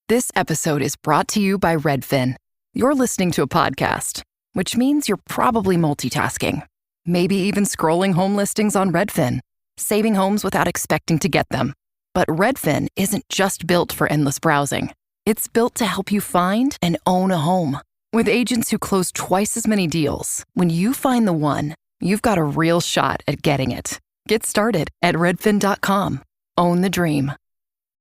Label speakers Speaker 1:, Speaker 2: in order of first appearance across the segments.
Speaker 1: This episode is brought to you by Redfin. You're listening to a podcast, which means you're probably multitasking. Maybe even scrolling home listings on Redfin, saving homes without expecting to get them. But Redfin isn't just built for endless browsing. It's built to help you find and own a home. With agents who close twice as many deals, when you find the one, you've got a real shot at getting it. Get started at redfin.com. Own the dream.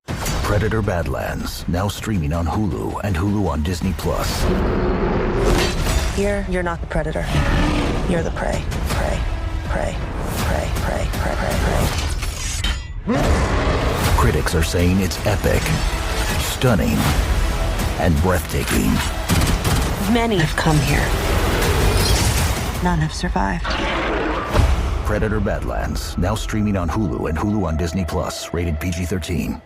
Speaker 2: Predator Badlands, now streaming on Hulu and Hulu on Disney+.
Speaker 3: Here, you're not the predator. You're the prey. Prey. Prey. Prey. Prey. Prey. Prey. Prey.
Speaker 2: Critics are saying it's epic, stunning, and breathtaking.
Speaker 3: Many have come here. None have survived.
Speaker 2: Predator Badlands, now streaming on Hulu and Hulu on Disney+, rated PG-13.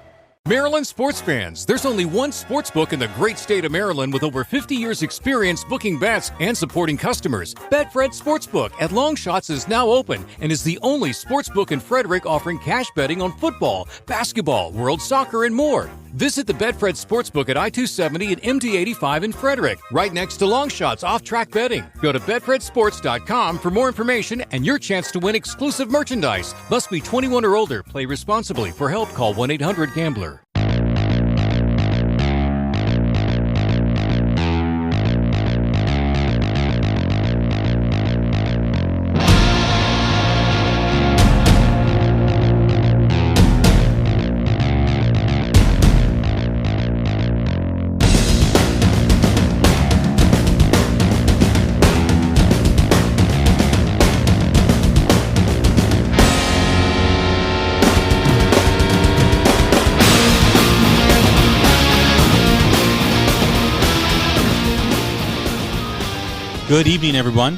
Speaker 4: Maryland sports fans, there's only one sports book in the great state of Maryland with over 50 years experience booking bets and supporting customers. Betfred Sportsbook at Longshots is now open and is the only sportsbook in Frederick offering cash betting on football, basketball, world soccer, and more. Visit the Betfred Sportsbook at I-270 and MD-85 in Frederick, right next to Longshots off-track betting. Go to betfredsports.com for more information and your chance to win exclusive merchandise. Must be 21 or older. Play responsibly. For help, call 1-800-GAMBLER.
Speaker 5: Good evening, everyone.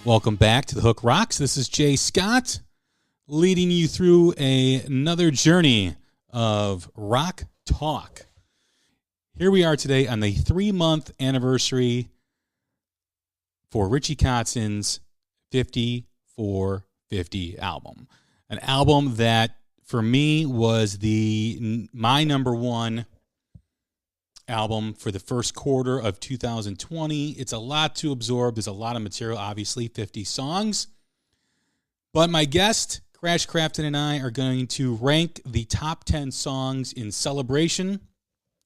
Speaker 5: Welcome back to The Hook Rocks. This is Jay Scott, leading you through another journey of rock talk. Here we are today on the 3-month anniversary for Richie Kotzen's 5450 album. An album that, for me, was my number one album for the first quarter of 2020. It's a lot to absorb. There's a lot of material, obviously, 50 songs. But my guest, Crafton and I, are going to rank the top 10 songs in celebration.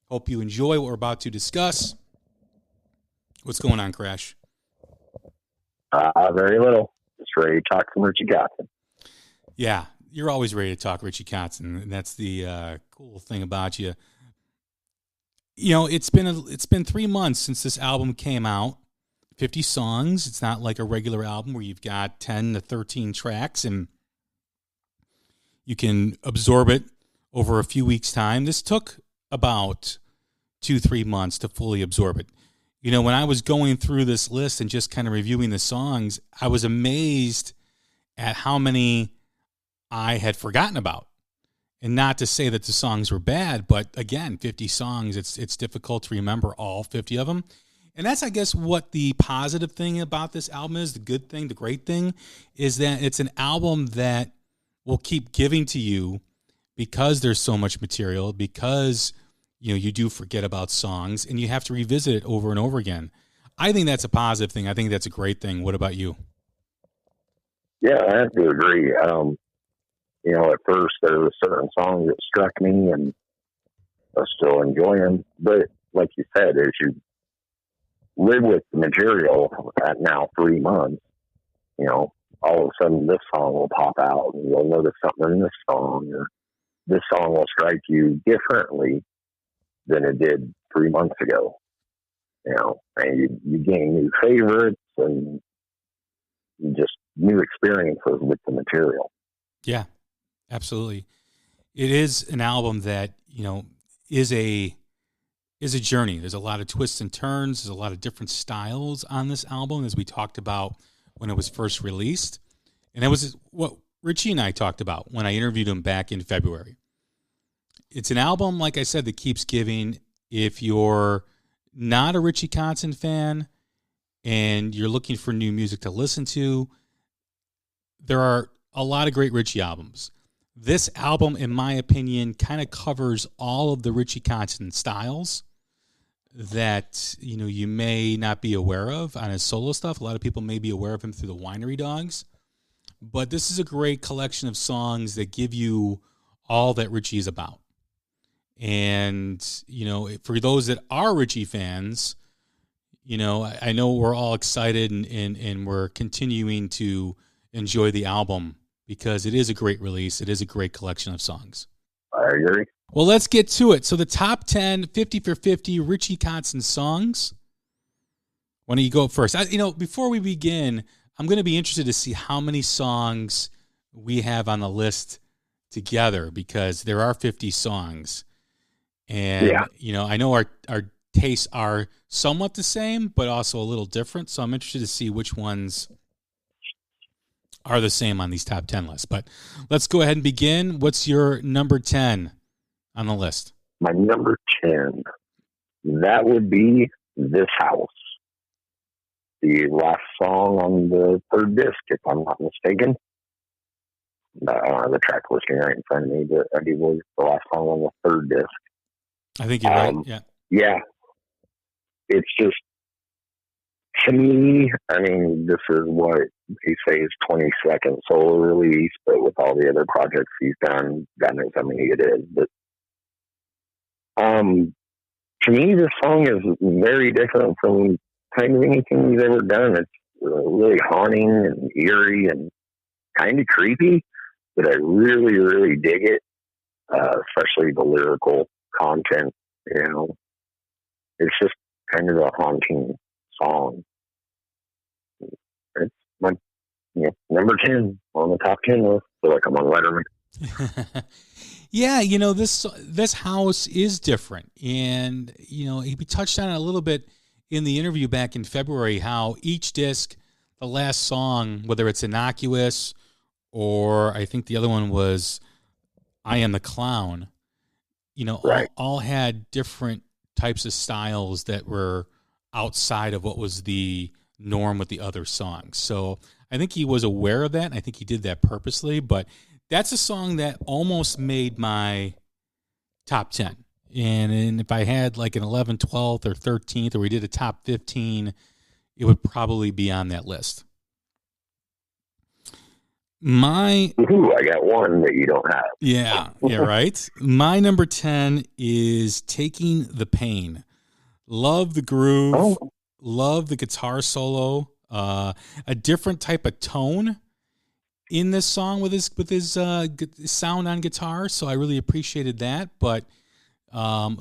Speaker 5: Hope you enjoy what we're about to discuss. What's going on, Crash?
Speaker 6: Very little. Just ready to talk some Richie Kotzen.
Speaker 5: Yeah, you're always ready to talk Richie Kotzen, and that's the cool thing about you. You know, it's been 3 months since this album came out. 50 songs. It's not like a regular album where you've got 10 to 13 tracks and you can absorb it over a few weeks' time. This took about 2-3 months to fully absorb it. You know, when I was going through this list and just kind of reviewing the songs, I was amazed at how many I had forgotten about. And not to say that the songs were bad, but again, 50 songs, it's difficult to remember all 50 of them. And that's, I guess, what the positive thing about this album is, the good thing, the great thing, is that it's an album that will keep giving to you because there's so much material, because, you know, you do forget about songs, and you have to revisit it over and over again. I think that's a positive thing. I think that's a great thing. What about you?
Speaker 6: Yeah, I have to agree. You know, at first there were certain songs that struck me and I still enjoy them. But like you said, as you live with the material at now 3 months, you know, all of a sudden this song will pop out and you'll notice something in this song, or this song will strike you differently than it did 3 months ago. You know, and you gain new favorites and just new experiences with the material.
Speaker 5: Yeah. Absolutely. It is an album that, you know, is a journey. There's a lot of twists and turns. There's a lot of different styles on this album, as we talked about when it was first released. And that was what Richie and I talked about when I interviewed him back in February. It's an album, like I said, that keeps giving. If you're not a Richie Kotzen fan and you're looking for new music to listen to, there are a lot of great Richie albums. this album, in my opinion, kind of covers all of the Richie Kotzen styles that, you know, you may not be aware of on his solo stuff. A lot of people may be aware of him through the Winery Dogs. But this is a great collection of songs that give you all that Richie is about. And, you know, for those that are Richie fans, you know, I know we're all excited and we're continuing to enjoy the album because it is a great release. It is a great collection of songs.
Speaker 6: I agree.
Speaker 5: Well, let's get to it. So the top 10, 50 for 50 Richie Kotzen songs. Why don't you go first? Before we begin, I'm going to be interested to see how many songs we have on the list together because there are 50 songs. And, you know, I know our tastes are somewhat the same, but also a little different. So I'm interested to see which ones are the same on these top 10 lists. But let's go ahead and begin. What's your number 10 on the list?
Speaker 6: My number 10, that would be This House. The last song on the third disc, if I'm not mistaken. I don't have the track listing right in front of me, but I believe the last song on the third disc.
Speaker 5: I think you're right, yeah.
Speaker 6: Yeah. It's just, to me, I mean, this is what he says 22nd solo release, but with all the other projects he's done, God knows how many it is. But to me, this song is very different from kind of anything he's ever done. It's really haunting and eerie and kind of creepy, but I really, really dig it, especially the lyrical content. You know, it's just kind of a haunting song. It's my number 10 on the top 10 list. I feel like I'm on Letterman.
Speaker 5: Yeah, you know, this house is different, and you know, he touched on it a little bit in the interview back in February, how each disc, the last song, whether it's Innocuous or I think the other one was I Am the Clown, you know,
Speaker 6: right,
Speaker 5: all had different types of styles that were outside of what was the norm with the other songs. So I think he was aware of that, and I think he did that purposely, but that's a song that almost made my top 10. And if I had like an 11th, 12th, or 13th, or we did a top 15, it would probably be on that list. I
Speaker 6: got one that you don't have.
Speaker 5: Yeah, right. My number 10 is Taking the Pain. Love the groove. Love the guitar solo. A different type of tone in this song with his sound on guitar. So I really appreciated that. But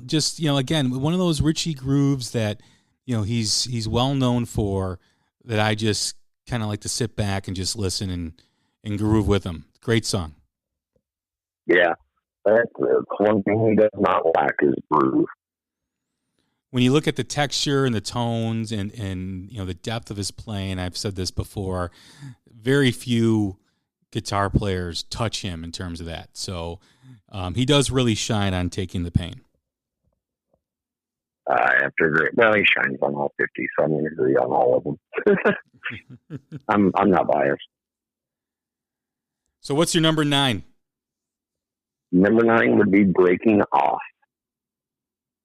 Speaker 5: just, you know, again, one of those Richie grooves that, you know, he's well known for, that I just kind of like to sit back and just listen and groove with him. Great song.
Speaker 6: Yeah, that's one thing he does not lack is groove.
Speaker 5: When you look at the texture and the tones and you know, the depth of his playing, I've said this before, very few guitar players touch him in terms of that. So he does really shine on Taking the Pain.
Speaker 6: I have to agree. Well, he shines on all 50, so I'm going to agree on all of them. I'm not biased.
Speaker 5: So what's your number 9?
Speaker 6: Number 9 would be Breaking Off,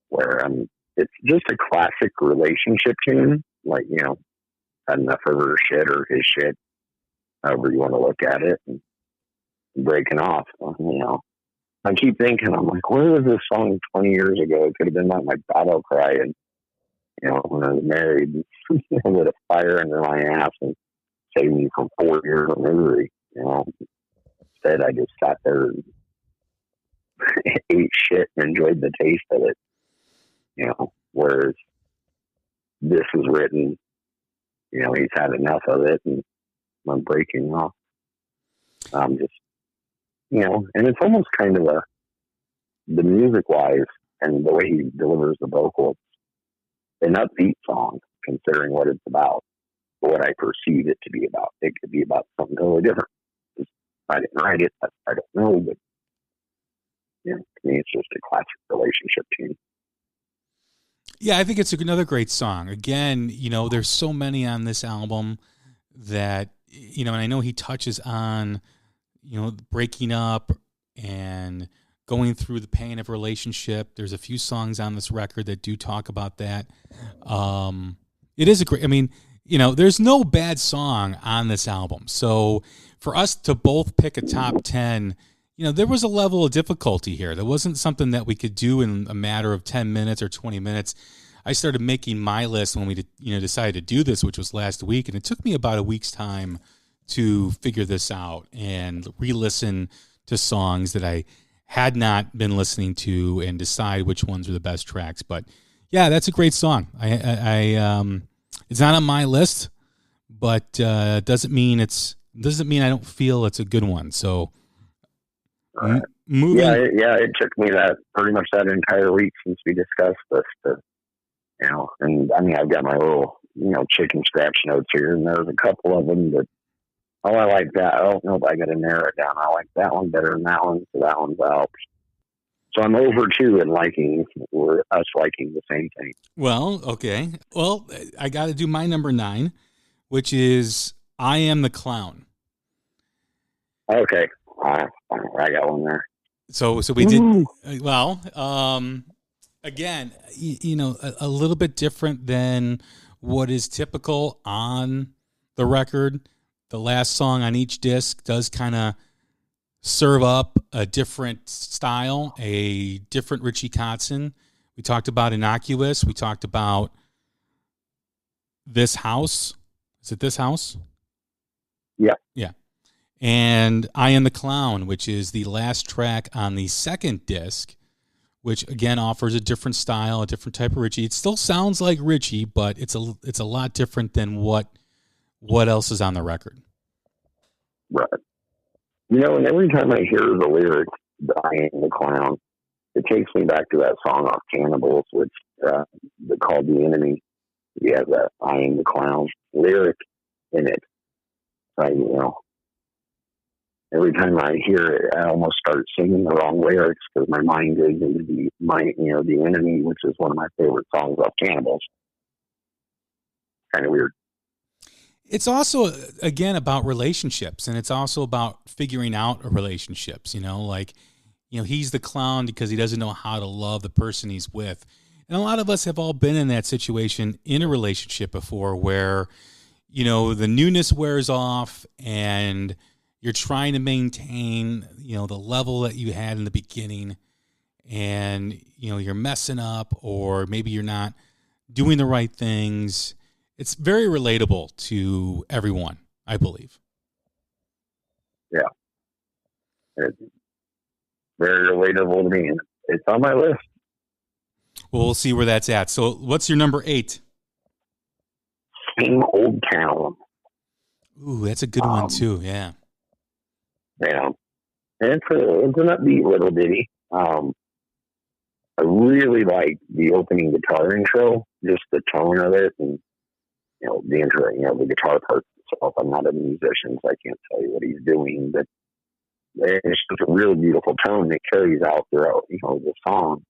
Speaker 6: where it's just a classic relationship tune. Like, you know, had enough of her shit or his shit, however you want to look at it, and Breaking Off. You know, I keep thinking, I'm like, where was this song 20 years ago? It could have been like my battle cry, and you know, when I was married, with a fire under my ass and saved me from 4 years of misery. You know, instead I just sat there and ate shit and enjoyed the taste of it. You know, whereas this is written, you know, he's had enough of it, and I'm breaking off. I'm just, you know, and it's almost kind of the music wise and the way he delivers the vocals, an upbeat song considering what it's about, what I perceive it to be about. It could be about something totally different. I didn't write it, I don't know, but yeah, to me it's just a classic relationship tune.
Speaker 5: Yeah, I think it's another great song. Again, you know, there's so many on this album that, you know, and I know he touches on, you know, breaking up and going through the pain of a relationship. There's a few songs on this record that do talk about that. It is a great, I mean, you know, there's no bad song on this album. So for us to both pick a top 10, you know, there was a level of difficulty here. There wasn't something that we could do in a matter of 10 minutes or 20 minutes. I started making my list when we, you know, decided to do this, which was last week. And it took me about a week's time to figure this out and re-listen to songs that I had not been listening to and decide which ones are the best tracks. But yeah, that's a great song. It's not on my list, but doesn't mean I don't feel it's a good one. So moving.
Speaker 6: Yeah, it took me that pretty much that entire week since we discussed this to, you know, and I mean, I've got my little, you know, chicken scratch notes here, and there's a couple of them that, oh, I like that. Oh, no, I got to narrow it down. I like that one better than that one, so that one's out. So I'm over 2 in liking, or us liking the same thing.
Speaker 5: Well, okay. Well, I got to do my number 9, which is I Am the Clown.
Speaker 6: Okay. I got one there.
Speaker 5: So we did, well, again, you know, a little bit different than what is typical on the record. The last song on each disc does kind of serve up a different style, a different Richie Kotzen. We talked about Innocuous. We talked about This House. Is it This House?
Speaker 6: Yeah.
Speaker 5: Yeah. And I Am the Clown, which is the last track on the second disc, which again offers a different style, a different type of Richie. It still sounds like Richie, but it's a lot different than what else is on the record.
Speaker 6: Right. You know, and every time I hear the lyrics, I Am the Clown, it takes me back to that song off Cannibals, which they called The Enemy. You have that I Am the Clown lyric in it. You know, every time I hear it, I almost start singing the wrong lyrics because my mind goes into The Enemy, which is one of my favorite songs off Cannibals. Kind of weird.
Speaker 5: It's also, again, about relationships, and it's also about figuring out relationships, you know, like, you know, he's the clown because he doesn't know how to love the person he's with. And a lot of us have all been in that situation in a relationship before where, you know, the newness wears off and you're trying to maintain, you know, the level that you had in the beginning, and, you know, you're messing up, or maybe you're not doing the right things. It's very relatable to everyone, I believe.
Speaker 6: Yeah. It's very relatable to me. It's on my list.
Speaker 5: Well, we'll see where that's at. So what's your number 8?
Speaker 6: Same Old Town.
Speaker 5: Ooh, that's a good one too. Yeah.
Speaker 6: Yeah. And it's an upbeat little ditty. I really like the opening guitar intro, just the tone of it, and, you know, the intro, you know, the guitar part itself. I'm not a musician, so I can't tell you what he's doing, but it's just a real beautiful tone that carries out throughout, you know, the song.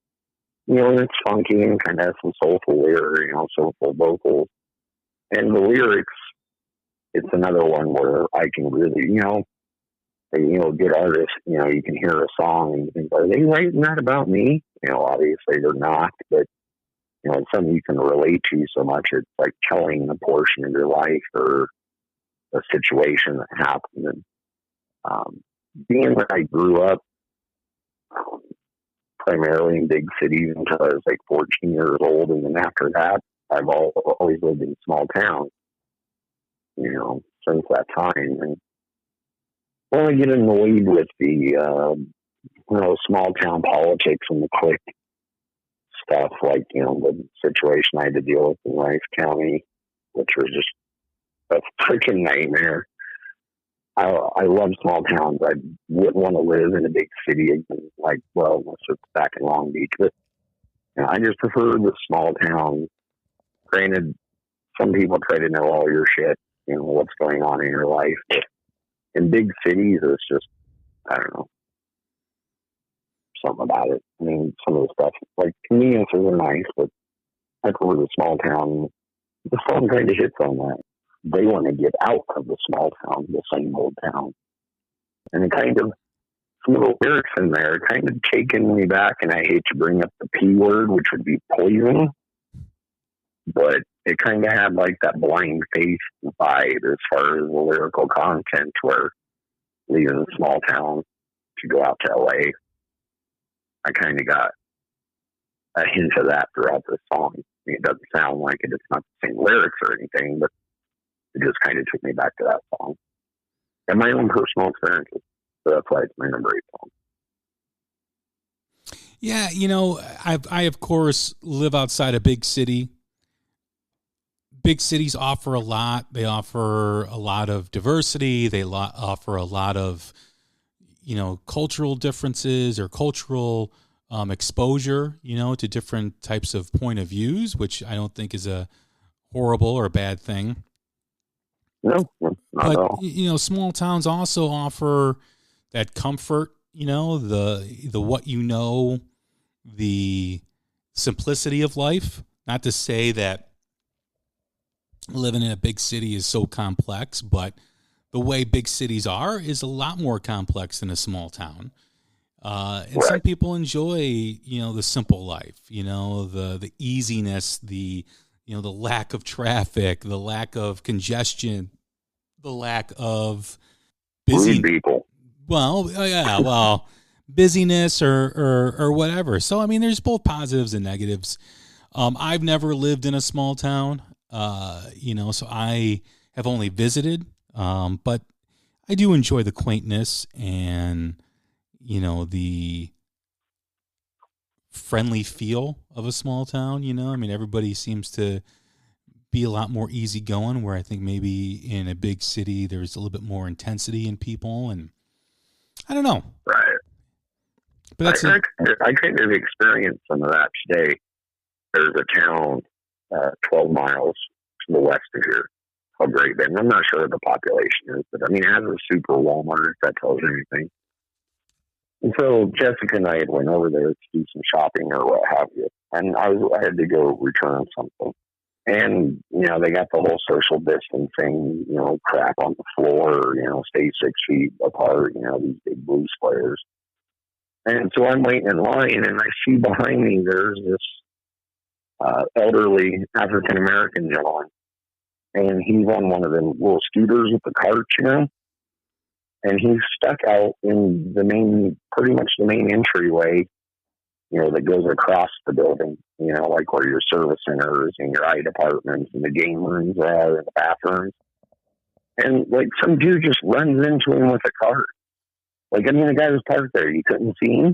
Speaker 6: You know, and it's funky and kind of has some soulful lyrics, you know, soulful vocals. And the lyrics, it's another one where I can really, you know, good artists, you know, you can hear a song and you think, are they writing that about me? You know, obviously they're not, but, you know, it's something you can relate to so much. It's like telling a portion of your life or a situation that happened. And being that I grew up primarily in big cities until I was like 14 years old, and then after that, I've always lived in small towns, you know, since that time. And when I get annoyed with the, you know, small town politics and the clique stuff, like, you know, the situation I had to deal with in Rice County, which was just a freaking nightmare. I love small towns. I wouldn't want to live in a big city again, like, well, unless it's back in Long Beach. But, you know, I just prefer the small town. Granted, some people try to know all your shit, you know, what's going on in your life. But in big cities, it's just, I don't know, something about it. I mean, some of the stuff, like, conveniences are nice, but I prefer the small town. The song kind of hits on that. They want to get out of the small town, the same old town. And it kind of some of the lyrics in there kind of taking me back, and I hate to bring up the P word, which would be poison, but it kind of had like that blind faith vibe as far as the lyrical content, where leaving a small town to go out to LA, I kind of got a hint of that throughout this song. I mean, it doesn't sound like it. It's not the same lyrics or anything, but it just kind of took me back to that song and my own personal experiences. So that's why it's my number 8 song.
Speaker 5: Yeah, you know, I of course live outside a big city. Big cities offer a lot. They offer a lot of diversity. They offer a lot of, you know, cultural differences or cultural exposure, you know, to different types of point of views, which I don't think is a horrible or a bad thing.
Speaker 6: No, not at all.
Speaker 5: You know, small towns also offer that comfort, you know, the what you know, the simplicity of life. Not to say that living in a big city is so complex, but the way big cities are is a lot more complex than a small town. And
Speaker 6: right.
Speaker 5: Some people enjoy, you know, the simple life, you know, the easiness, the lack of traffic, the lack of congestion, the lack of busy
Speaker 6: people.
Speaker 5: Well, yeah, well, busyness or whatever. So, I mean, there's both positives and negatives. I've never lived in a small town, you know, so I have only visited, but I do enjoy the quaintness and, you know, the friendly feel of a small town, you know. I mean, everybody seems to be a lot more easygoing, where I think maybe in a big city there's a little bit more intensity in people, and I don't know.
Speaker 6: Right. But that's I kind of experienced some of that today. There's a town 12 miles to the west of here called Great Bend. I'm not sure what the population is, but I mean, it has a super Walmart, if that tells you anything. And so Jessica and I had went over there to do some shopping or what have you, and I had to go return something. And, you know, they got the whole social distancing, you know, crap on the floor, you know, stay 6 feet apart, you know, these big blue squares. And so I'm waiting in line, and I see behind me there's this elderly African-American gentleman. And he's on one of them little scooters with the carts, you know. And he's stuck out in pretty much the main entryway, you know, that goes across the building, you know, like where your service centers and your eye departments and the game rooms are and the bathrooms. And like some dude just runs into him with a cart. Like, I mean, the guy was parked there. You couldn't see him,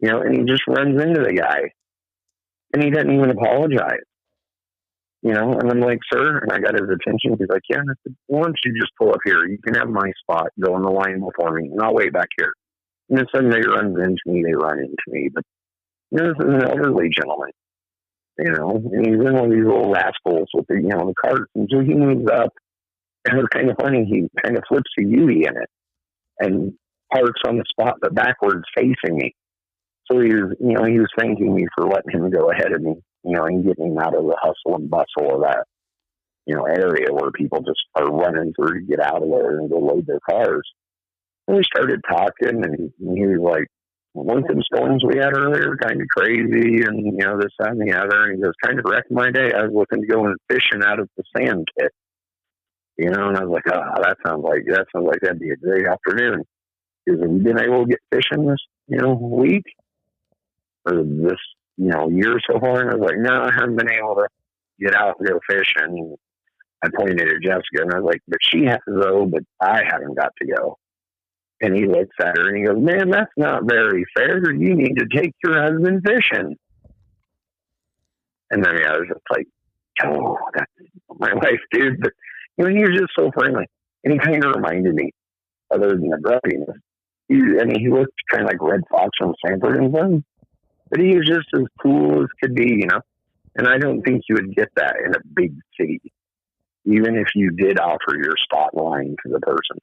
Speaker 6: you know, and he just runs into the guy. And he doesn't even apologize, you know. And I'm like, sir, and I got his attention. He's like, yeah, why don't you just pull up here? You can have my spot. Go in the line before me, and I'll wait back here. And then suddenly they run into me. But, you know, this is an elderly gentleman, you know, and he's in one of these little rascals with the, you know, the carts. And so he moves up, and it's kind of funny. He kind of flips a U-E in it and parks on the spot, but backwards facing me. So he was thanking me for letting him go ahead of me, you know, and getting him out of the hustle and bustle of that, you know, area where people just are running through to get out of there and go load their cars. And we started talking, and he was like, weren't them storms we had earlier kind of crazy, and, you know, this, that, and the other. And he goes, kind of wrecked my day. I was looking to go and fishing out of the sand pit, you know. And I was like, that sounds like that'd be a great afternoon. Because have you been able to get fishing this, you know, week or this, you know, year so far? And I was like, no, I haven't been able to get out and go fishing. I pointed at Jessica, and I was like, but she has though, but I haven't got to go. And he looks at her and he goes, man, that's not very fair. You need to take your husband fishing. And then I was just like, oh, that's my wife, dude. But, you know, he was just so friendly. And he kind of reminded me, other than the grumpiness, he looked kind of like Red Fox from Sanford and Son. But he was just as cool as could be, you know. And I don't think you would get that in a big city, even if you did offer your spot line to the person.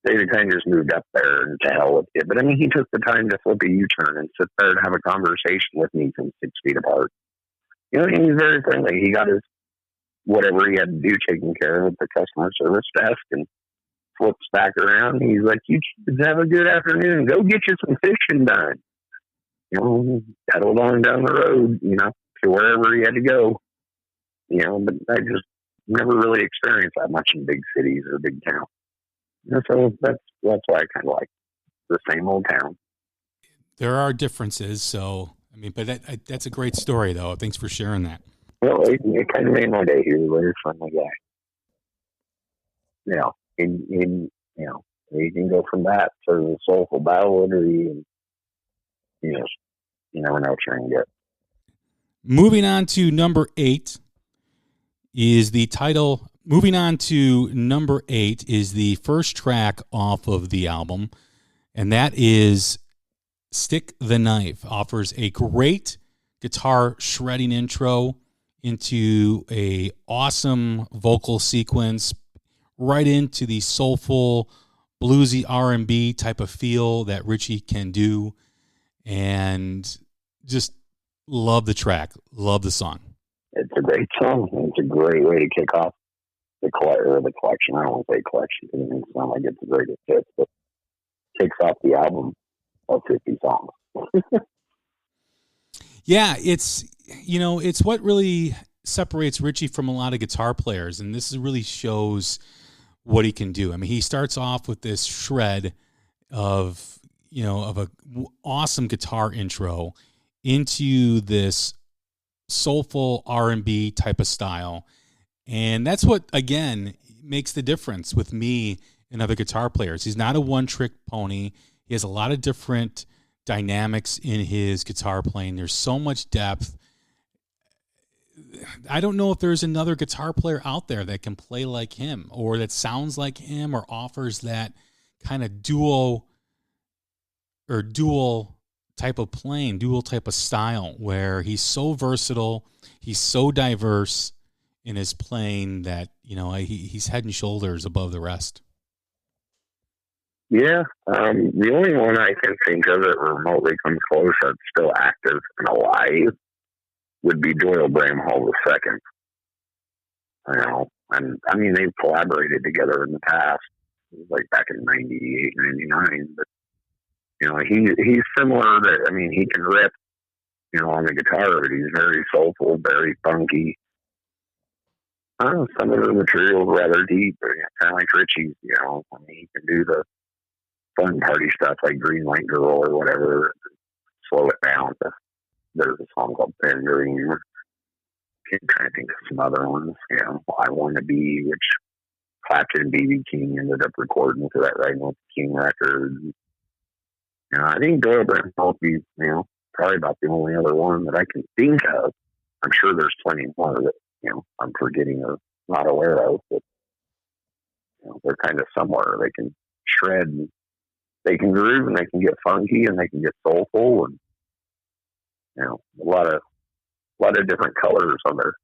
Speaker 6: They kind of just moved up there and to hell with it. But I mean, he took the time to flip a U-turn and sit there and have a conversation with me from 6 feet apart. You know, he's very friendly. He got his whatever he had to do taken care of at the customer service desk, and flips back around. He's like, "You kids have a good afternoon. Go get you some fishing done." Pedaled on down the road, to wherever he had to go. But I just never really experienced that much in big cities or big towns. So that's why I kind of like the same old town.
Speaker 5: There are differences, so but that's a great story, though. Thanks for sharing that.
Speaker 6: Well, it kind of made my day. He was a very friendly guy. You can go from that to the soulful ballad, or you never know what you're going to get.
Speaker 5: Moving on to number 8 is the title. Moving on to number 8 is the first track off of the album, and that is Stick the Knife. Offers a great guitar shredding intro into a awesome vocal sequence, right into the soulful, bluesy R&B type of feel that Richie can do, and just love the track, love the song.
Speaker 6: It's a great song. It's a great way to kick off the collection. I don't want to say collection because it makes it sound like it's the greatest hits, but kicks off the album of 50 songs.
Speaker 5: Yeah, it's what really separates Richie from a lot of guitar players, and this really shows what he can do. He starts off with this shred of a awesome guitar intro into this soulful R&B type of style, and that's what again makes the difference with me and other guitar players. He's not a one-trick pony. He has a lot of different dynamics in his guitar playing. There's so much depth. I don't know if there's another guitar player out there that can play like him, or that sounds like him, or offers that kind of dual type of playing, dual type of style, where he's so versatile, he's so diverse in his playing that he's head and shoulders above the rest.
Speaker 6: Yeah, the only one I can think of that remotely comes close that's still active and alive would be Doyle Bramhall II. And they've collaborated together in the past, like back in 98, 99. But he's similar. He can rip, on the guitar, but he's very soulful, very funky. Some of the material is rather deep, but kind of like Richie. He can do the fun party stuff like Green Light Girl or whatever, slow it down. There's a song called Ben Green. I'm trying to think of some other ones. I Want to Be, which Clapton and B.B. King ended up recording for that Right With the King record. I think Doyle Bramhall would be, probably about the only other one that I can think of. I'm sure there's plenty more that, I'm forgetting or not aware of, but, they're kind of somewhere. They can shred, and they can groove, and they can get funky, and they can get soulful, and, a lot of different colors on their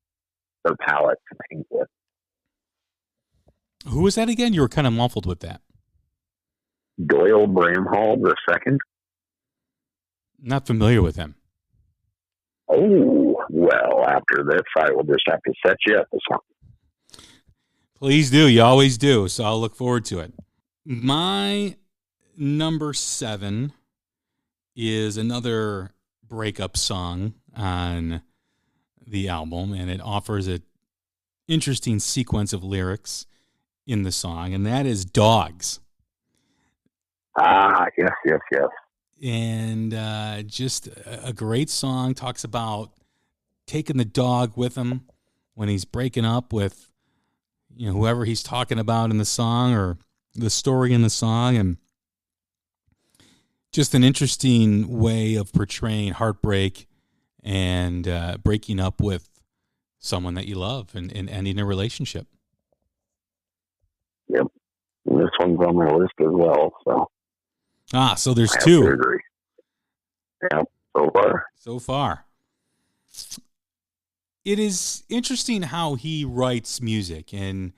Speaker 6: palette to paint with.
Speaker 5: Who was that again? You were kind of muffled with that.
Speaker 6: Doyle Bramhall II.
Speaker 5: Not familiar with him.
Speaker 6: Oh, well, after this, I will just have to set you up with something.
Speaker 5: Please do. You always do. So I'll look forward to it. My number 7 is another breakup song on the album, and it offers an interesting sequence of lyrics in the song, and that is Dogs.
Speaker 6: Yes.
Speaker 5: And just a great song. Talks about taking the dog with him when he's breaking up with whoever he's talking about in the song, or the story in the song, and just an interesting way of portraying heartbreak and breaking up with someone that you love and ending a relationship.
Speaker 6: Yep. And this one's on my list as well.
Speaker 5: So there's 2.
Speaker 6: I agree. Yeah, so far.
Speaker 5: It is interesting how he writes music, and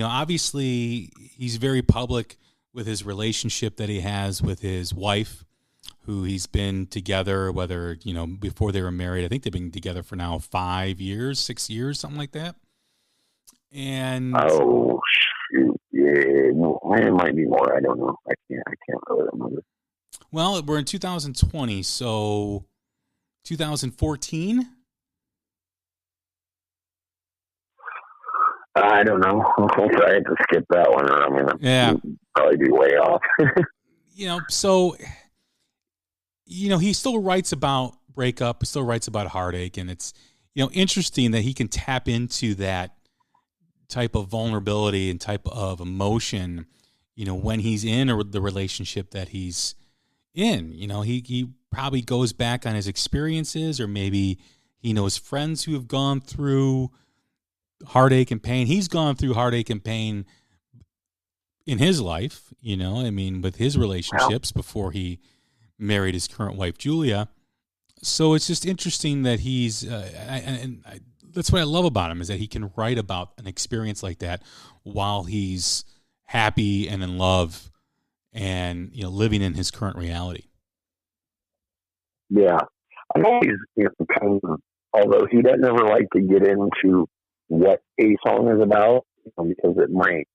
Speaker 5: obviously he's very public with his relationship that he has with his wife, who he's been together, whether before they were married. I think they've been together for now 5 years, 6 years, something like that. And
Speaker 6: yeah, it might be more. I don't know. I can't really remember.
Speaker 5: Well, we're in 2020, so 2014.
Speaker 6: I don't know. I had to skip that one. I mean,
Speaker 5: Yeah,
Speaker 6: probably be way off.
Speaker 5: So he still writes about breakup. He still writes about heartache, and it's interesting that he can tap into that type of vulnerability and type of emotion, when he's in the relationship that he's in. He probably goes back on his experiences, or maybe he knows friends who have gone through heartache and pain. He's gone through heartache and pain in his life, with his relationships before he married his current wife, Julia. So it's just interesting that he's, that's what I love about him, is that he can write about an experience like that while he's happy and in love and, living in his current reality.
Speaker 6: Yeah. I'm always, kind of, although he doesn't ever like to get into what a song is about, because it might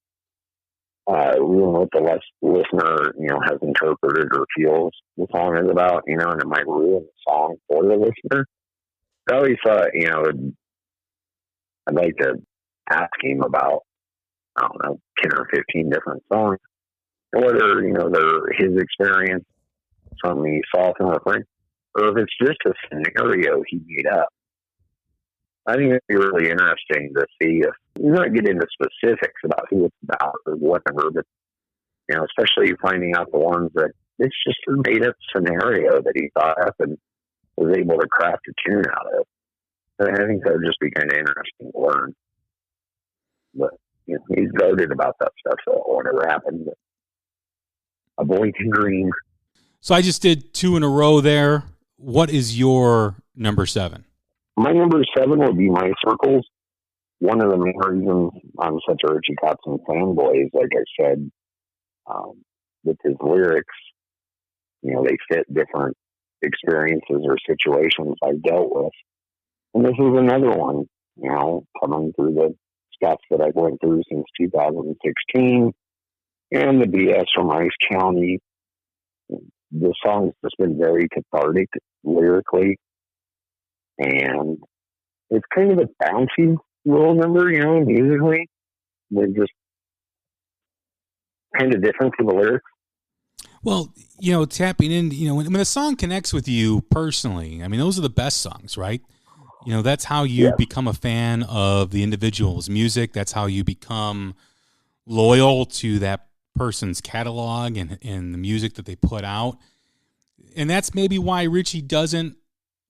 Speaker 6: ruin what the listener, has interpreted or feels the song is about, and it might ruin the song for the listener. I always thought, I'd like to ask him about, 10 or 15 different songs, and whether, they're his experience, something he saw from a friend, or if it's just a scenario he made up. I think it'd be really interesting to see if, not get into specifics about who it's about or whatever, but, especially finding out the ones that it's just a made up scenario that he thought up and was able to craft a tune out of. And I think that would just be kind of interesting to learn. But, he's goated about that stuff, so whatever happened. But a boy can dream.
Speaker 5: So I just did 2 in a row there. What is your number 7?
Speaker 6: My number 7 would be My Circles. One of the main reasons I'm such a Richie Kotzen fanboy is, like I said, with his lyrics, they fit different experiences or situations I've dealt with. And this is another one, coming through the stuff that I've went through since 2016 and the BS from Ice County. The song's just been very cathartic lyrically. And it's kind of a bouncy little number, musically. They're just kind of different from the lyrics.
Speaker 5: Well, tapping in, when a song connects with you personally, those are the best songs, right? That's how you become a fan of the individual's music. That's how you become loyal to that person's catalog and the music that they put out. And that's maybe why Richie doesn't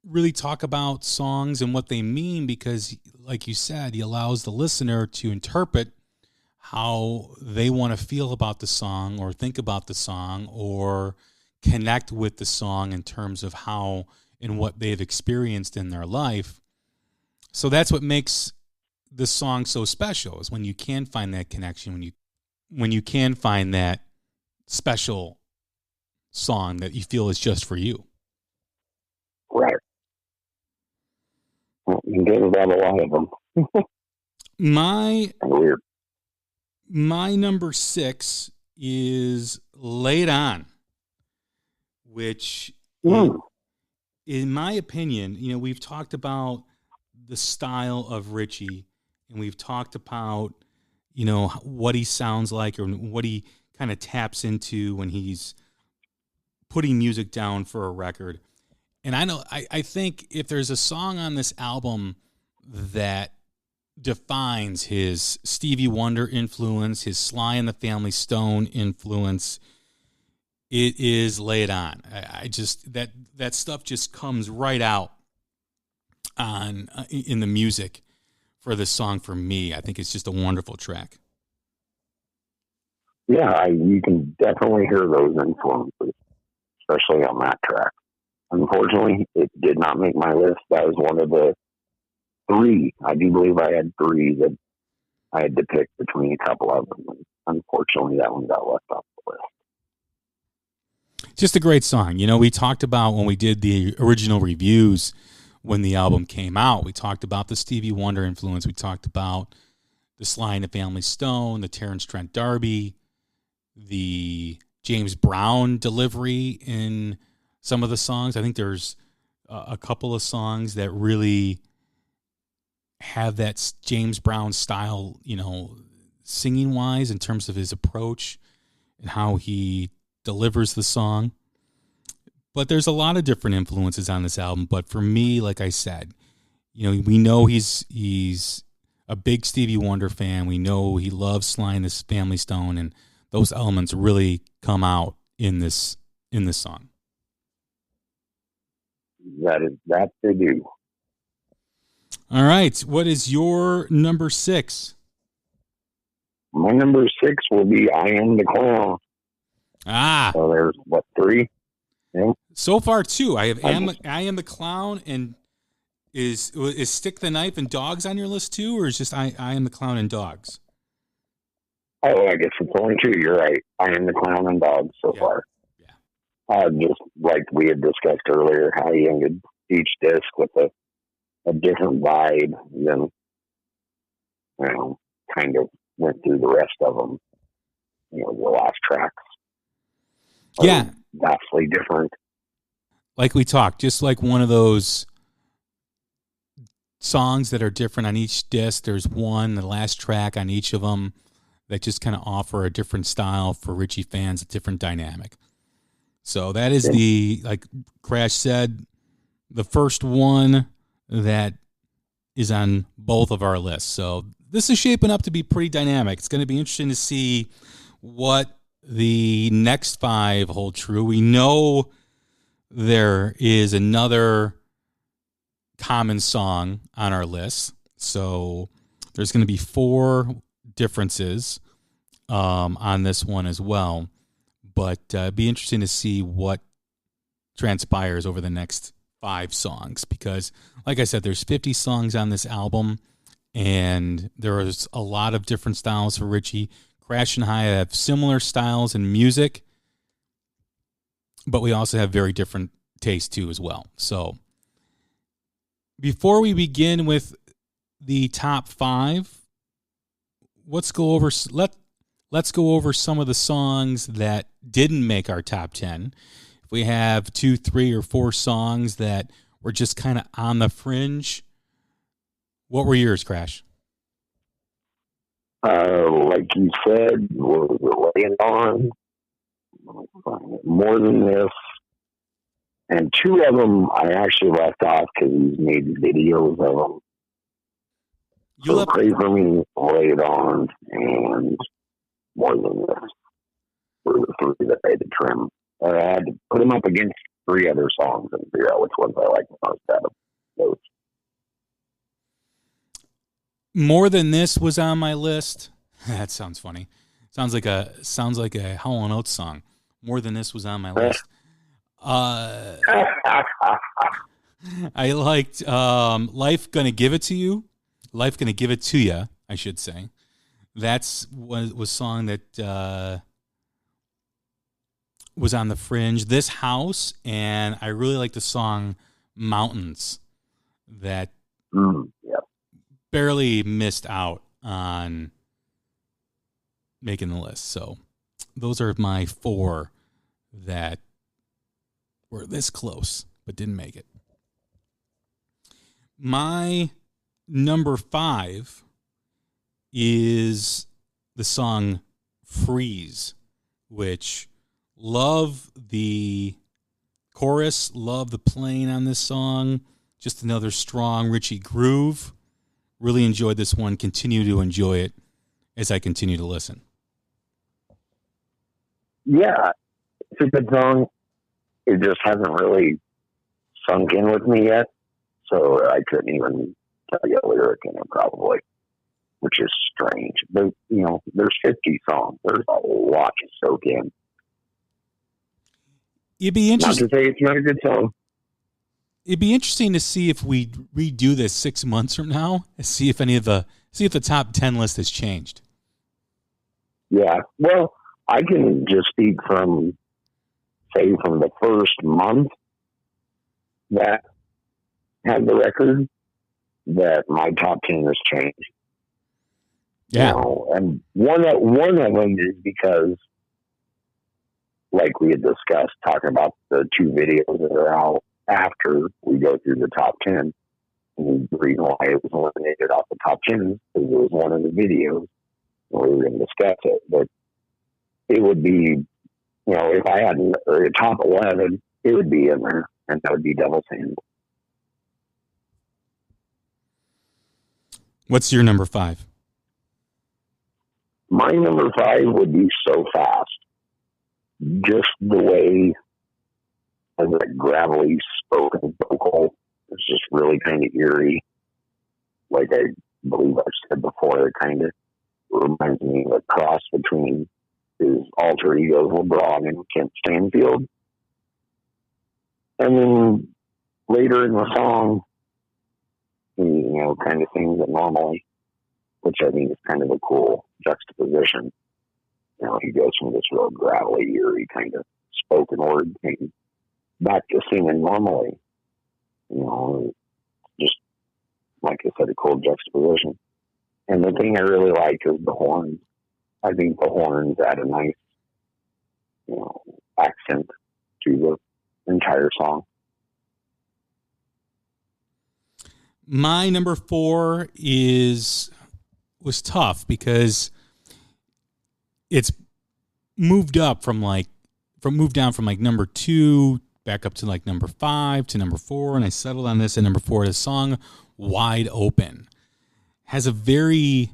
Speaker 5: really talk about songs and what they mean, because, like you said, he allows the listener to interpret how they want to feel about the song or think about the song or connect with the song in terms of how and what they've experienced in their life. So that's what makes the song so special, is when you can find that connection, when you can find that special song that you feel is just for you.
Speaker 6: Right. You get about a lot of them.
Speaker 5: My number 6 is Lay It On, which, in my opinion, we've talked about the style of Richie, and we've talked about, what he sounds like or what he kind of taps into when he's putting music down for a record. And I think if there's a song on this album that defines his Stevie Wonder influence, his Sly and the Family Stone influence, it is Lay It On. I just, that stuff just comes right out in the music for this song for me. I think it's just a wonderful track.
Speaker 6: Yeah, you can definitely hear those influences, especially on that track. Unfortunately, it did not make my list. That was one of the 3. I do believe I had 3 that I had to pick between a couple of them. And unfortunately, that one got left off the list.
Speaker 5: Just a great song. We talked about when we did the original reviews when the album came out, we talked about the Stevie Wonder influence. We talked about the Sly and the Family Stone, the Terrence Trent D'Arby, the James Brown delivery in some of the songs. I think there's a couple of songs that really have that James Brown style, singing wise, in terms of his approach and how he delivers the song. But there's a lot of different influences on this album. But for me, like I said, we know he's a big Stevie Wonder fan. We know he loves Sly and the Family Stone, and those elements really come out in this song.
Speaker 6: That they do.
Speaker 5: All right. What is your number 6?
Speaker 6: My number 6 will be I Am the Clown. So there's, 3? Yeah.
Speaker 5: So far, 2. I Am the Clown, and is Stick the Knife and Dogs on your list too, or is just I Am the Clown and Dogs?
Speaker 6: Oh, I guess it's only 2. You're right. I Am the Clown and Dogs so far. Yeah. Just like we had discussed earlier, how he ended each disc with a different vibe, then kind of went through the rest of them. The last tracks.
Speaker 5: Yeah,
Speaker 6: vastly different.
Speaker 5: Like we talked, just like one of those songs that are different on each disc. There's the last track on each of them that just kind of offer a different style for Richie fans, a different dynamic. So that is like Crash said, the first one that is on both of our lists. So this is shaping up to be pretty dynamic. It's going to be interesting to see what the next 5 hold true. We know there is another common song on our list. So there's going to be 4 differences on this one as well. But it'd be interesting to see what transpires over the next 5 songs, because like I said, there's 50 songs on this album, and there is a lot of different styles for Richie. Crash and I have similar styles in music, but we also have very different tastes too as well. So before we begin with the top 5, let's go over some of the songs that didn't make our top 10. If we have 2, 3, or 4 songs that were just kind of on the fringe, what were yours, Crash?
Speaker 6: Like you said, we're laying on More Than This, and 2 of them I actually left off because he's made videos of them. Pray For Me, Lay It On, and More Than This were the 3 that I had to trim. I had to put them up against 3 other songs and figure out which ones I like most out of those.
Speaker 5: More Than This was on my list. That sounds funny. Sounds like a Hall & Oates song. More Than This was on my list. I liked Life Gonna Give It to You. Life Gonna Give It to You, I should say. That's was a song that was on the fringe. This House, and I really like the song Mountains that barely missed out on making the list. So those are my 4 that were this close but didn't make it. My number 5 is the song Freeze, which love the chorus, love the playing on this song. Just another strong Richie groove. Really enjoyed this one. Continue to enjoy it as I continue to listen.
Speaker 6: Yeah, it's a good song. It just hasn't really sunk in with me yet, so I couldn't even tell you a lyric in it probably, which is strange. But, there's 50 songs. There's a lot to soak in.
Speaker 5: It'd be interesting.
Speaker 6: Not to say it's not a good song.
Speaker 5: It'd be interesting to see if we redo this 6 months from now and see if the top 10 list has changed.
Speaker 6: Yeah, well, I can just speak from the first month that had the record, that my top 10 has changed.
Speaker 5: Yeah.
Speaker 6: And one of them is because, like we had discussed, talking about the two videos that are out after we go through the top 10. And the reason why it was eliminated off the top 10 is because it was one of the videos. And we were going to discuss it. But it would be, if I had a top 11, it would be in there. And that would be Devil's Hand.
Speaker 5: What's your number 5?
Speaker 6: My number 5 would be So Fast. Just the way of that gravelly spoken vocal. It's just really kind of eerie. Like I believe I've said before, it kind of reminds me of a cross between his alter egos, LeBron and Kent Stanfield. And then later in the song, he, kind of sings it normally, which I think is kind of a cool juxtaposition. He goes from this real gravelly, eerie kind of spoken word thing back to singing normally. Just like I said, a cool juxtaposition. And the thing I really like is the horns. I think the horns add a nice, accent to the entire song.
Speaker 5: My number 4 was tough because it's moved down from number 2 back up to like number 5 to number 4, and I settled on this at number 4. The song Wide Open has a very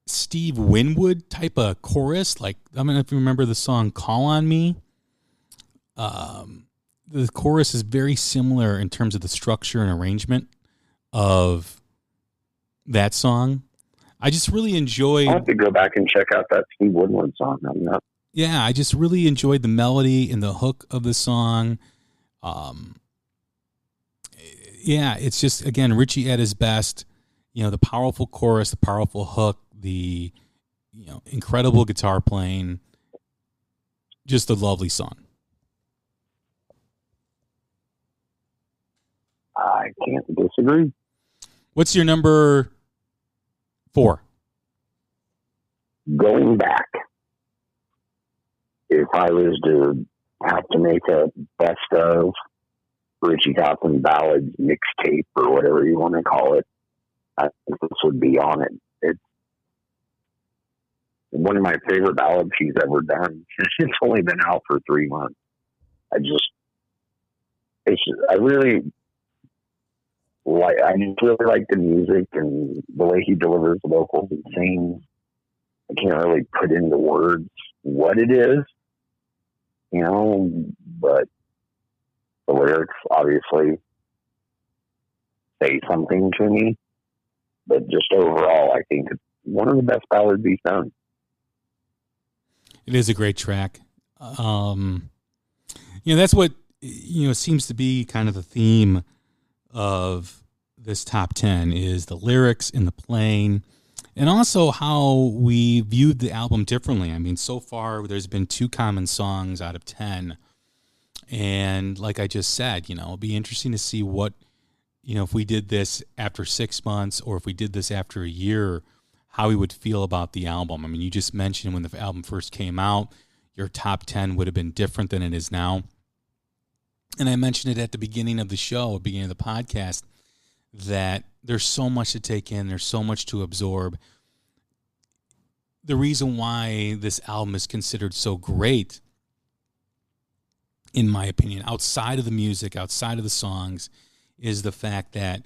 Speaker 5: Steve Winwood type of chorus. Like, I don't know if you remember the song Call on Me. The chorus is very similar in terms of the structure and arrangement of that song. I just really enjoyed...
Speaker 6: I'll have to go back and check out that Steve Winwood song.
Speaker 5: Yeah, I just really enjoyed the melody and the hook of the song. It's just, again, Richie at his best. The powerful chorus, the powerful hook, the incredible guitar playing. Just a lovely song.
Speaker 6: I can't disagree.
Speaker 5: What's your number 4?
Speaker 6: Going Back. If I was to have to make a best of Richie Kotzen ballads mixtape or whatever you want to call it, I think this would be on it. It's one of my favorite ballads he's ever done. It's only been out for 3 months. I really like the music and the way he delivers the vocals and sings. I can't really put into words what it is, but the lyrics obviously say something to me. But just overall, I think it's one of the best ballads he's done.
Speaker 5: It is a great track. That's what, seems to be kind of the theme of this top 10 is the lyrics and the playing, and also how we viewed the album differently. I mean, so far there's been 2 common songs out of 10. And like I just said, it'll be interesting to see what, if we did this after 6 months or if we did this after a year, how we would feel about the album. I mean, you just mentioned when the album first came out, your top 10 would have been different than it is now. And I mentioned it at the beginning of the show, beginning of the podcast, that there's so much to take in. There's so much to absorb. The reason why this album is considered so great, in my opinion, outside of the music, outside of the songs, is the fact that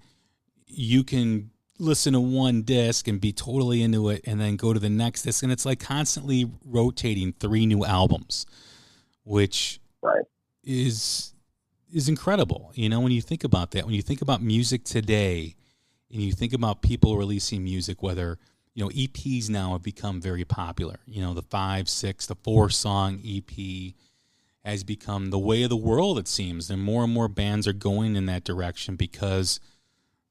Speaker 5: you can listen to one disc and be totally into it and then go to the next disc. And it's like constantly rotating 3 new albums, which is incredible. When you think about that, when you think about music today and you think about people releasing music, whether, EPs now have become very popular. The 5, 6, the 4-song EP has become the way of the world, it seems. And more bands are going in that direction because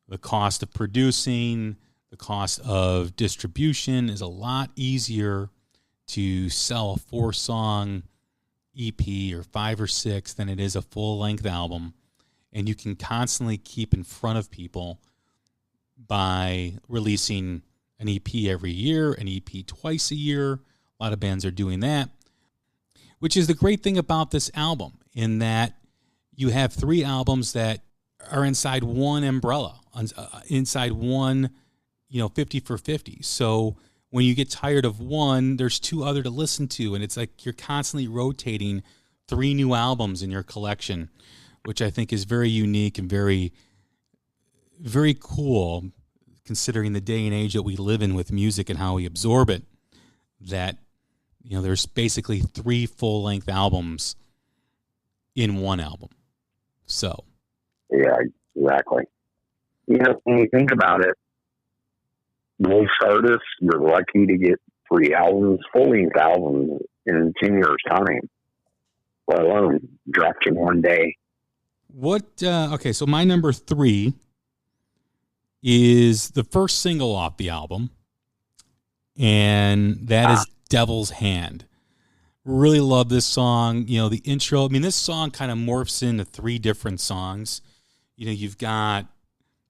Speaker 5: the cost of producing, the cost of distribution is a lot easier to sell a 4-song EP or 5 or 6 than it is a full-length album. And you can constantly keep in front of people by releasing an EP every year, an EP twice a year. A lot of bands are doing that, which is the great thing about this album, in that you have 3 albums that are inside one umbrella, inside one, 50 for 50. So when you get tired of one, there's 2 other to listen to, and it's like you're constantly rotating 3 new albums in your collection, which I think is very unique and very, very cool, considering the day and age that we live in with music and how we absorb it. That, there's basically 3 full-length albums in one album. So,
Speaker 6: yeah, exactly. When you think about it, most artists, you're lucky to get 3 albums, full-length albums in 10 years' time, let alone dropped in one day.
Speaker 5: Okay, so my number 3 is the first single off the album, and that is Devil's Hand. Really love this song. The intro, this song kind of morphs into 3 different songs. You've got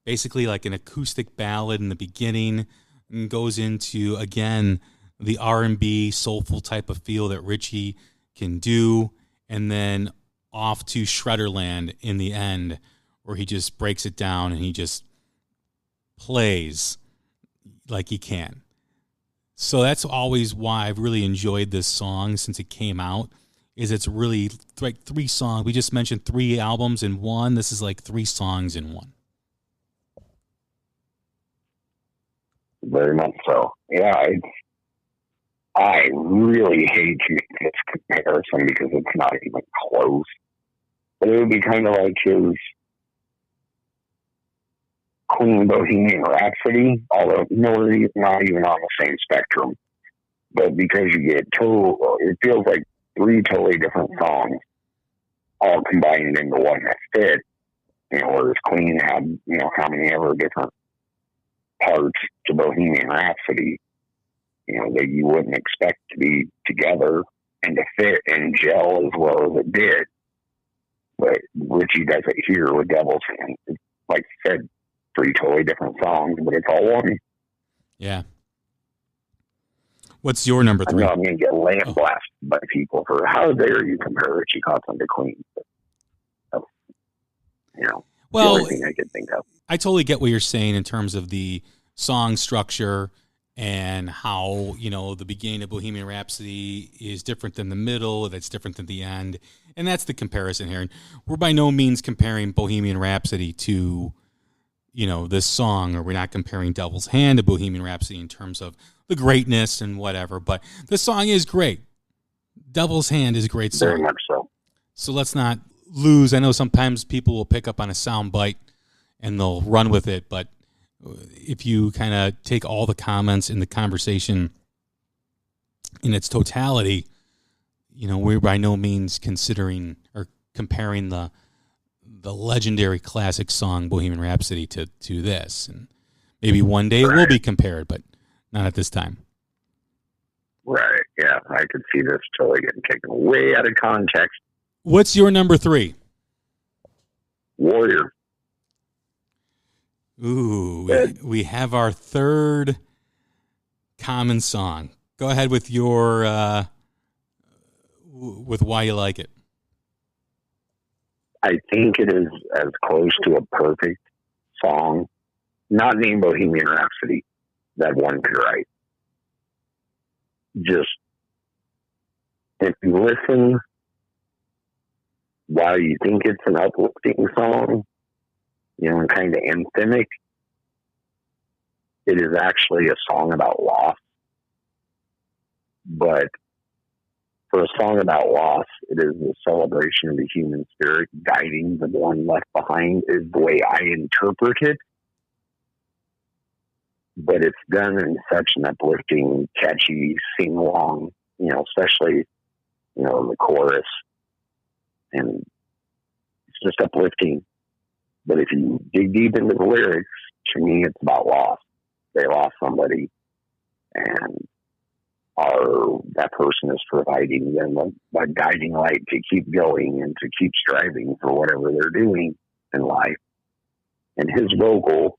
Speaker 5: basically like an acoustic ballad in the beginning, and goes into, again, the R&B soulful type of feel that Richie can do, and then off to Shredderland in the end, where he just breaks it down and he just plays like he can. So that's always why I've really enjoyed this song since it came out, is it's really like 3 songs. We just mentioned 3 albums in one. This is like 3 songs in one.
Speaker 6: Very much so. Yeah, I really hate using this comparison because it's not even close. But it would be kind of like his Queen Bohemian Rhapsody, although not even on the same spectrum. But because you get it feels like 3 totally different songs all combined into one that fit. Whereas Queen had, how many ever different parts to Bohemian Rhapsody, that you wouldn't expect to be together and to fit and gel as well as it did. But Richie does it here with Devil's Hand. Like I said, 3 totally different songs, but it's all one.
Speaker 5: Yeah. What's your number 3?
Speaker 6: I know I'm going to get lambasted by people for how dare you compare Richie Kotzen to Queen. But, the only thing I could think of.
Speaker 5: I totally get what you're saying in terms of the song structure and how, the beginning of Bohemian Rhapsody is different than the middle, that's different than the end. And that's the comparison here. And we're by no means comparing Bohemian Rhapsody to, this song, or we're not comparing Devil's Hand to Bohemian Rhapsody in terms of the greatness and whatever. But the song is great. Devil's Hand is a great song.
Speaker 6: Very much so.
Speaker 5: So let's not lose. I know sometimes people will pick up on a sound bite and they'll run with it, but if you kind of take all the comments in the conversation in its totality, we're by no means considering or comparing the legendary classic song Bohemian Rhapsody to this. And maybe one day it will be compared, but not at this time.
Speaker 6: Right, yeah. I could see this totally getting taken way out of context.
Speaker 5: What's your number 3?
Speaker 6: Warrior.
Speaker 5: Ooh, we have our 3rd common song. Go ahead with your with why you like it.
Speaker 6: I think it is as close to a perfect song, not named Bohemian Rhapsody, that one could write. Just, if you listen while you think it's an uplifting song, and kind of anthemic, it is actually a song about loss. But for a song about loss, it is a celebration of the human spirit guiding the one left behind, is the way I interpret it. But it's done in such an uplifting, catchy sing-along, especially, the chorus. And it's just uplifting. But if you dig deep into the lyrics, to me, it's about loss. They lost somebody, and that person is providing them a guiding light to keep going and to keep striving for whatever they're doing in life. And his vocal,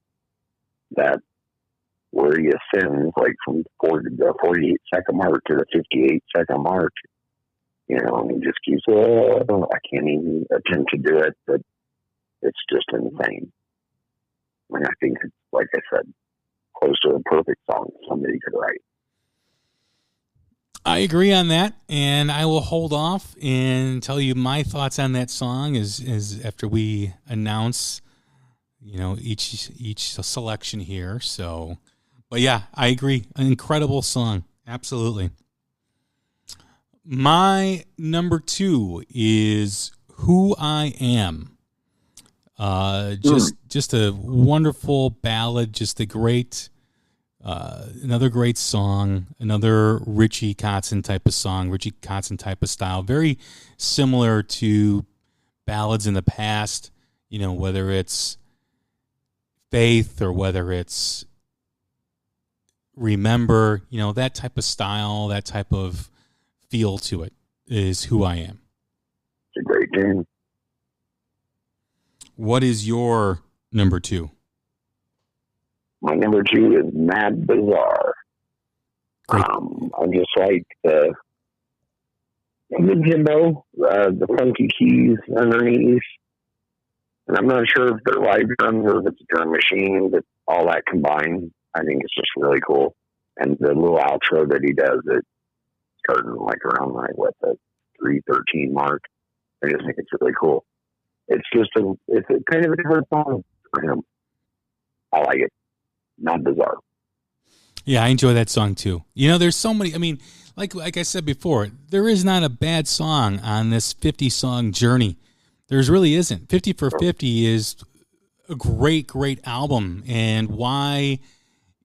Speaker 6: that where he ascends, like from the 48-second mark to the 58-second mark, and he just keeps, I can't even attempt to do it, but it's just insane. I mean, I think it's, like I said, close to a perfect song somebody could write.
Speaker 5: I agree on that, and I will hold off and tell you my thoughts on that song is after we announce, each selection here. So, but yeah, I agree. An incredible song. Absolutely. My number 2 is Who I Am. Just a wonderful ballad, just a great, another great song, another Richie Kotzen type of song, Richie Kotzen type of style, very similar to ballads in the past, whether it's Faith or whether it's Remember, that type of style, that type of feel to it is Who I Am.
Speaker 6: It's a great tune.
Speaker 5: What is your number 2?
Speaker 6: My number 2 is Mad Bizarre. I just like the mid-tempo, the funky keys underneath. And I'm not sure if they're live drums or if it's a drum machine, but all that combined, I think it's just really cool. And the little outro that he does, it's starting like around the 3:13 mark. I just think it's really cool. It's a kind of a different song for him. I like it. Not bizarre.
Speaker 5: Yeah, I enjoy that song too. There's so many. I mean, like I said before, there is not a bad song on this 50-song journey. There's really isn't. 50 for 50 is a great album, and why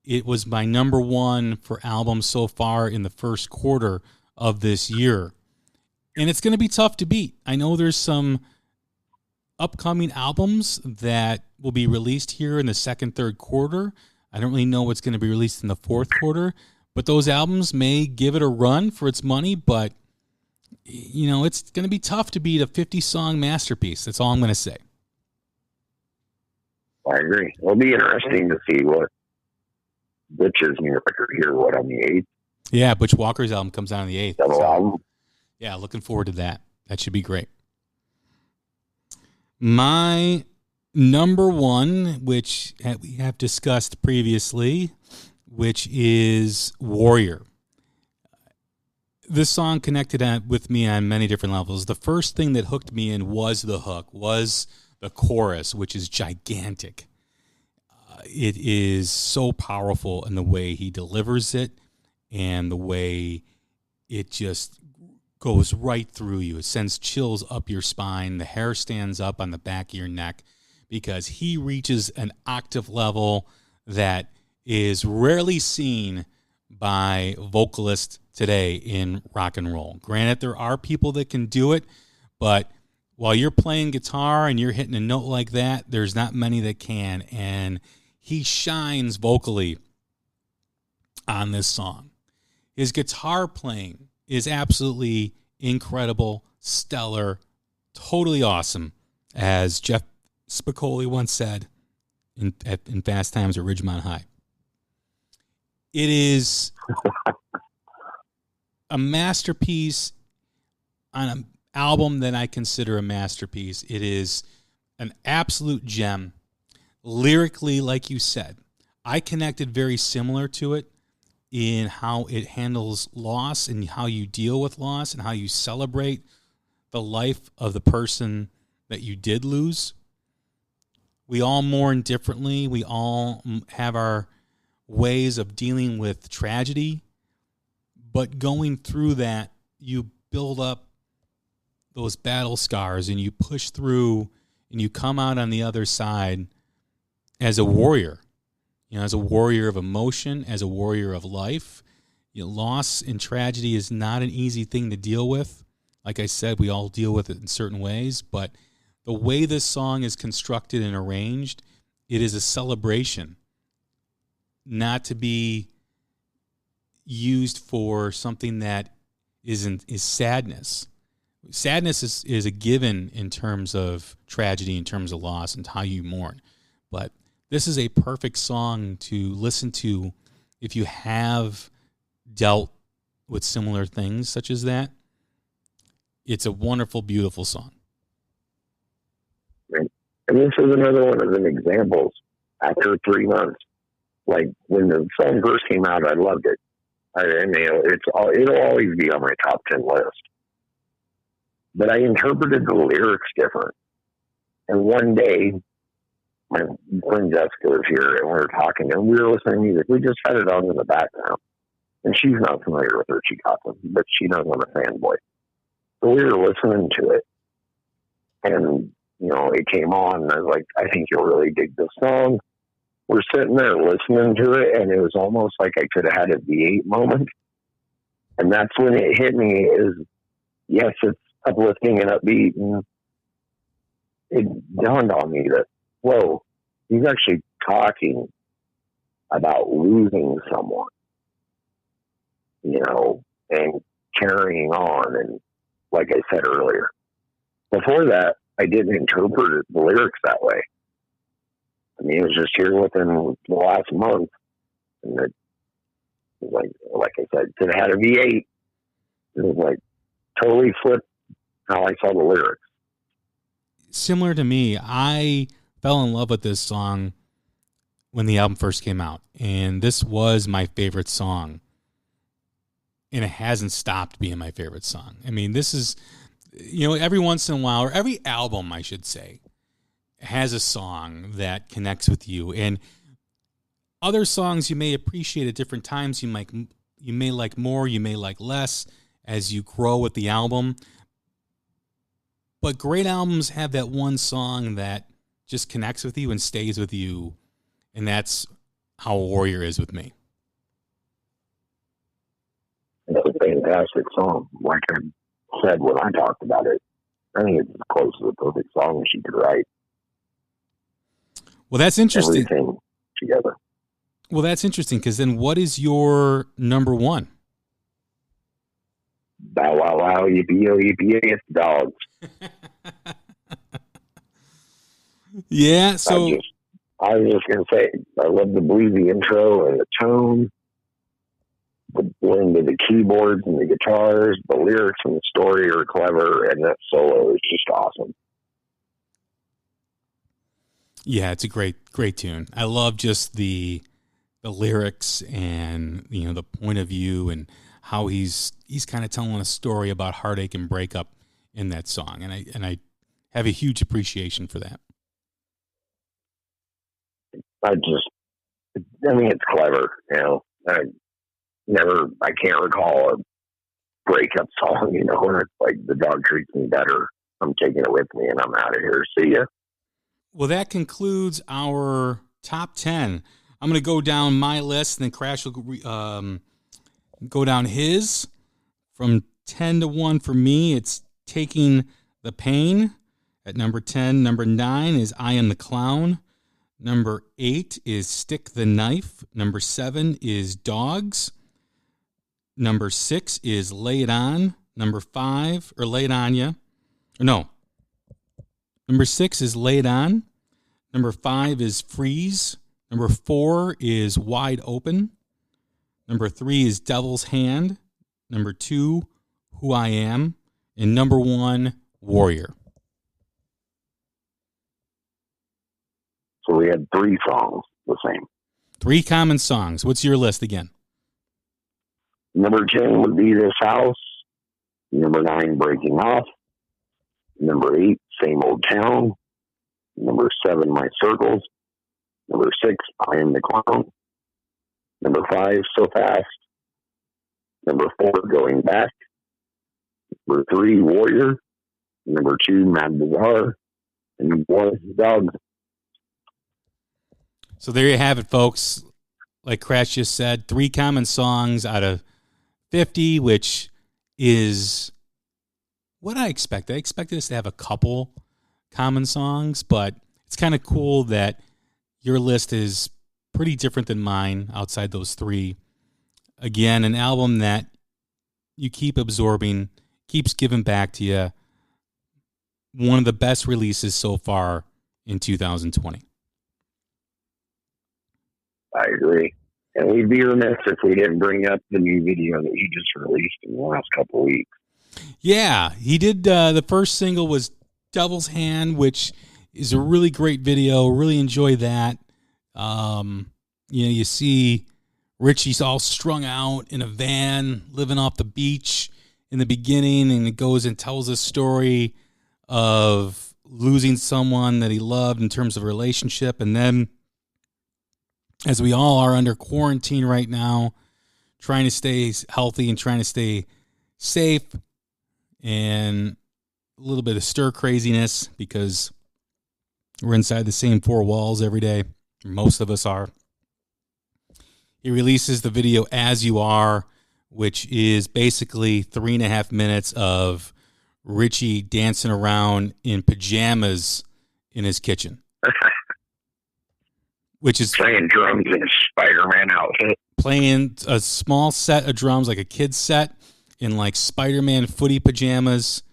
Speaker 5: it was my number 1 for albums so far in the first quarter of this year. And it's going to be tough to beat. I know there's some upcoming albums that will be released here in the second, third quarter. I don't really know what's going to be released in the fourth quarter, but those albums may give it a run for its money, but it's going to be tough to beat a 50-song masterpiece. That's all I'm going to say.
Speaker 6: I agree. It'll be interesting to see what Butch's new record here, on the 8th?
Speaker 5: Yeah, Butch Walker's album comes out on the 8th.
Speaker 6: Double album?
Speaker 5: Yeah, looking forward to that. That should be great. My number 1, which we have discussed previously, which is Warrior. This song connected with me on many different levels. The first thing that hooked me in was the hook, was the chorus, which is gigantic. It is so powerful in the way he delivers it and the way it just goes right through you. It sends chills up your spine. The hair stands up on the back of your neck because he reaches an octave level that is rarely seen by vocalists today in rock and roll. Granted, there are people that can do it, but while you're playing guitar and you're hitting a note like that, there's not many that can, and he shines vocally on this song. His guitar playing is absolutely incredible, stellar, totally awesome, as Jeff Spicoli once said in Fast Times at Ridgemont High. It is a masterpiece on an album that I consider a masterpiece. It is an absolute gem. Lyrically, like you said, I connected very similar to it in how it handles loss and how you deal with loss and how you celebrate the life of the person that you did lose. We all mourn differently. We all have our ways of dealing with tragedy. But going through that, you build up those battle scars and you push through and you come out on the other side as a warrior, as a warrior of emotion, as a warrior of life. Loss and tragedy is not an easy thing to deal with. Like I said, we all deal with it in certain ways, but the way this song is constructed and arranged, it is a celebration, not to be used for something that is sadness. Sadness is a given in terms of tragedy, in terms of loss, and how you mourn. But this is a perfect song to listen to if you have dealt with similar things such as that. It's a wonderful, beautiful song.
Speaker 6: Right. And this is another one of them examples. After 3 months, like when the song first came out, I loved it. It'll always be on my top 10 list. But I interpreted the lyrics different. And one day, my friend Jessica was here, and we were talking, and we were listening to music. We just had it on in the background. And she's not familiar with Richie Kotzen, but she knows I'm a fanboy. So we were listening to it, and, it came on, and I was like, I think you'll really dig this song. We're sitting there listening to it, and it was almost like I could have had a V8 moment. And that's when it hit me is, yes, it's uplifting and upbeat, and it dawned on me that, whoa, he's actually talking about losing someone, and carrying on. And like I said earlier, before that, I didn't interpret the lyrics that way. I mean, it was just here within the last month, and it was like I said, could have had a V8. It was like totally flipped how I saw the lyrics.
Speaker 5: Similar to me, I fell in love with this song when the album first came out, and this was my favorite song, and it hasn't stopped being my favorite song. I mean, this is, every once in a while, or every album, I should say, has a song that connects with you, and other songs you may appreciate at different times. You may like more, you may like less as you grow with the album. But great albums have that one song that just connects with you and stays with you, and that's how Warrior is with me.
Speaker 6: It's a fantastic song. Like I said when I talked about it, I think it's as close to the perfect song she could write.
Speaker 5: Well, that's interesting.
Speaker 6: Everything together.
Speaker 5: Well, that's interesting, because then what is your number one?
Speaker 6: Bow wow wow, yippee-yo, yippee-yo, it's dogs.
Speaker 5: Yeah, so
Speaker 6: I was just going to say, I love the bluesy intro and the tone, the blend of the keyboards and the guitars, the lyrics and the story are clever, and that solo is just awesome.
Speaker 5: Yeah, it's a great tune. I love just the lyrics and the point of view and how he's kind of telling a story about heartache and breakup in that song, and I have a huge appreciation for that.
Speaker 6: It's clever. I can't recall a breakup song, where it's like the dog treats me better. I'm taking it with me and I'm out of here. See ya.
Speaker 5: Well, that concludes our top 10. I'm going to go down my list, and then Crash will go down his. From 10 to 1 for me, it's Taking the Pain at number 10. Number 9 is I Am the Clown. Number 8 is Stick the Knife. Number 7 is Dogs. Number 6 is Lay It On. Number 5, or Lay It On Ya. No. Number 6 is Lay It On. Number 5 is Freeze. Number 4 is Wide Open. Number 3 is Devil's Hand. Number 2, Who I Am. And number 1, Warrior.
Speaker 6: So we had 3 songs the same.
Speaker 5: 3 common songs. What's your list again?
Speaker 6: Number 10 would be This House. Number 9, Breaking Off. Number 8, Same Old Town. Number 7, My Circles. Number 6, I Am the Clown. Number 5, So Fast. Number 4, Going Back. Number 3, Warrior. Number 2, Mad Bazaar. And number 1, Dogs.
Speaker 5: So there you have it, folks. Like Crash just said, 3 common songs out of 50, which is what I expected. I expected us to have a couple common songs, but it's kind of cool that your list is pretty different than mine outside those 3. Again, an album that you keep absorbing, keeps giving back to you. One of the best releases so far in 2020.
Speaker 6: I agree. And we'd be remiss if we didn't bring up the new video that he just released in the last couple of weeks.
Speaker 5: Yeah, he did. The first single was Devil's Hand, which is a really great video. Really enjoy that. You see Richie's all strung out in a van, living off the beach in the beginning, and it goes and tells a story of losing someone that he loved in terms of a relationship. And then, as we all are under quarantine right now, trying to stay healthy and trying to stay safe, and a little bit of stir craziness because we're inside the same four walls every day. Most of us are. He releases the video As You Are, which is basically 3.5 minutes of Richie dancing around in pajamas in his kitchen. Which is
Speaker 6: playing drums in a Spider-Man outfit.
Speaker 5: Playing a small set of drums, like a kid's set, in like Spider-Man footy pajamas.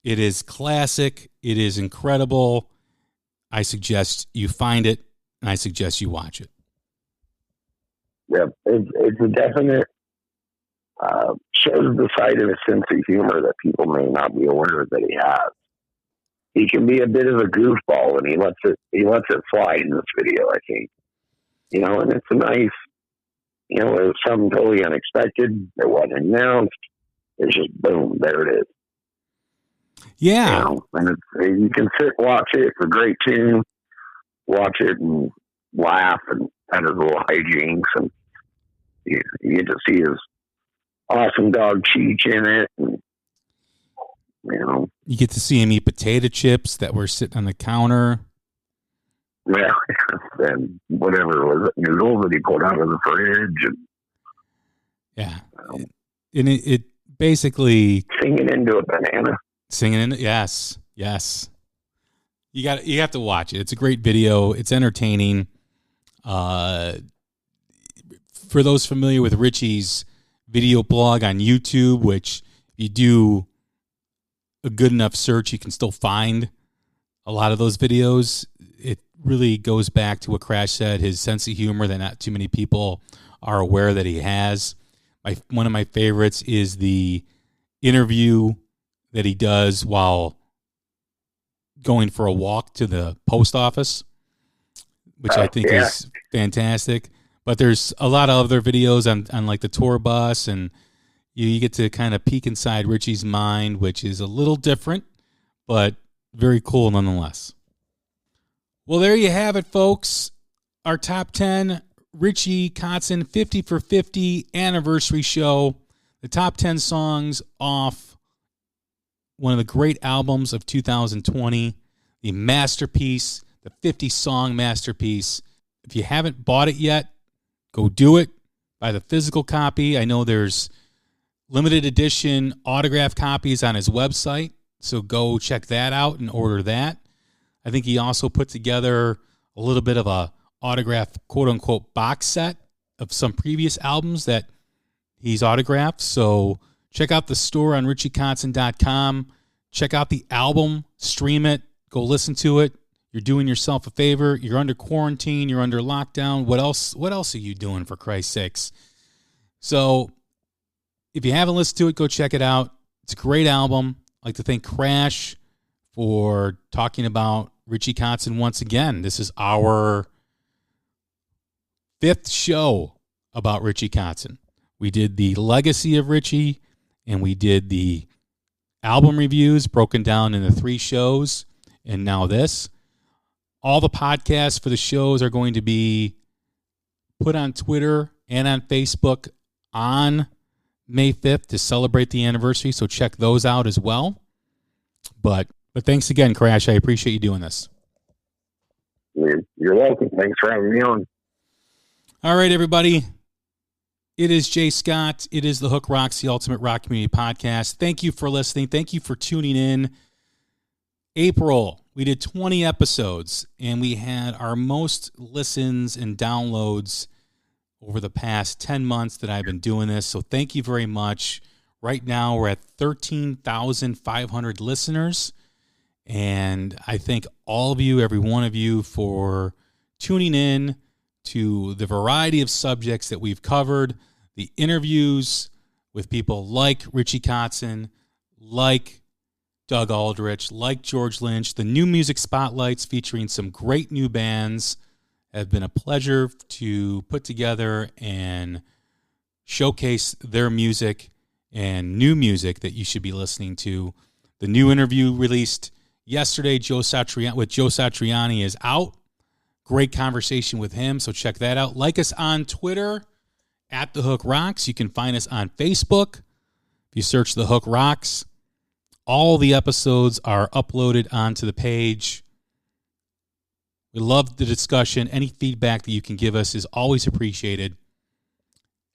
Speaker 5: It is classic. It is incredible. I suggest you find it, and I suggest you watch it.
Speaker 6: Yep, it's a definite shows the side of his sense of humor that people may not be aware that he has. He can be a bit of a goofball, and he lets it fly in this video, I think. And it's a nice, it was something totally unexpected. It wasn't announced. It's just boom, there it is.
Speaker 5: Yeah.
Speaker 6: And you can sit, watch it. It's a great tune. Watch it and laugh and kind of little hijinks, and you get to see his awesome dog Cheech in it, and
Speaker 5: you get to see him eat potato chips that were sitting on the counter.
Speaker 6: Yeah, and whatever was it, noodles that he pulled out of the fridge, and
Speaker 5: and it basically
Speaker 6: singing into a banana.
Speaker 5: Yes. You have to watch it. It's a great video. It's entertaining. For those familiar with Richie's video blog on YouTube, which if you do a good enough search, you can still find a lot of those videos. It really goes back to what Crash said, his sense of humor that not too many people are aware that he has. One of my favorites is the interview that he does while going for a walk to the post office, which I think is fantastic. But there's a lot of other videos on like the tour bus, and you get to kind of peek inside Richie's mind, which is a little different, but very cool nonetheless. Well, there you have it, folks. Our top 10 Richie Kotzen 50 for 50 anniversary show. The top 10 songs off one of the great albums of 2020, the masterpiece, the 50-song masterpiece. If you haven't bought it yet, go do it. Buy the physical copy. I know there's limited edition autograph copies on his website, so go check that out and order that. I think he also put together a little bit of a autograph, quote-unquote, box set of some previous albums that he's autographed. So check out the store on richiekotzen.com. Check out the album, stream it, go listen to it. You're doing yourself a favor. You're under quarantine. You're under lockdown. What else are you doing, for Christ's sakes? So if you haven't listened to it, go check it out. It's a great album. I'd like to thank Crash for talking about Richie Kotzen once again. This is our 5th show about Richie Kotzen. We did the legacy of Richie, and we did the album reviews broken down into 3 shows, and now this. All the podcasts for the shows are going to be put on Twitter and on Facebook on May 5th to celebrate the anniversary, so check those out as well. But thanks again, Crash. I appreciate you doing this.
Speaker 6: You're welcome. Thanks for having me on.
Speaker 5: All right, everybody. It is Jay Scott. It is The Hook Rocks, the Ultimate Rock Community Podcast. Thank you for listening. Thank you for tuning in. April, we did 20 episodes, and we had our most listens and downloads over the past 10 months that I've been doing this. So thank you very much. Right now, we're at 13,500 listeners, and I thank all of you, every one of you, for tuning in, to the variety of subjects that we've covered, the interviews with people like Richie Kotzen, like Doug Aldrich, like George Lynch, the new music spotlights featuring some great new bands have been a pleasure to put together and showcase their music and new music that you should be listening to. The new interview released yesterday with Joe Satriani is out. Great conversation with him, so check that out. Like us on Twitter, at The Hook Rocks. You can find us on Facebook. If you search The Hook Rocks, all the episodes are uploaded onto the page. We love the discussion. Any feedback that you can give us is always appreciated.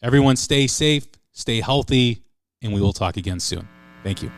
Speaker 5: Everyone stay safe, stay healthy, and we will talk again soon. Thank you.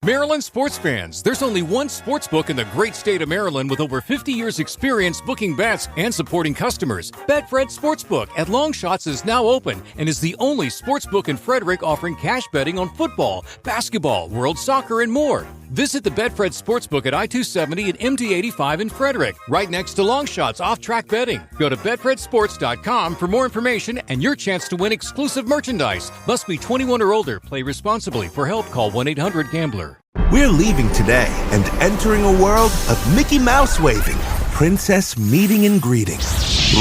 Speaker 4: Maryland sports fans, there's only one sports book in the great state of Maryland with over 50 years experience booking bets and supporting customers. Betfred Sportsbook at Longshots is now open and is the only sports book in Frederick offering cash betting on football, basketball, world soccer, and more. Visit the Betfred Sportsbook at I-270 and MD-85 in Frederick, right next to Longshots off-track betting. Go to betfredsports.com for more information and your chance to win exclusive merchandise. Must be 21 or older. Play responsibly. For help, call 1-800-GAMBLER.
Speaker 7: We're leaving today and entering a world of Mickey Mouse waving, princess meeting and greeting,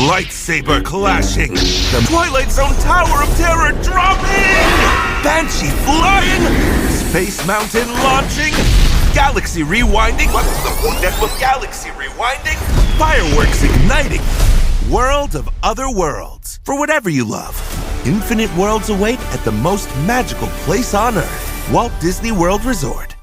Speaker 7: lightsaber clashing, the Twilight Zone Tower of Terror dropping, Banshee flying, Space Mountain launching, Galaxy rewinding. What's the point with Galaxy rewinding? Fireworks igniting. World of other worlds. For whatever you love, infinite worlds await at the most magical place on Earth, Walt Disney World Resort.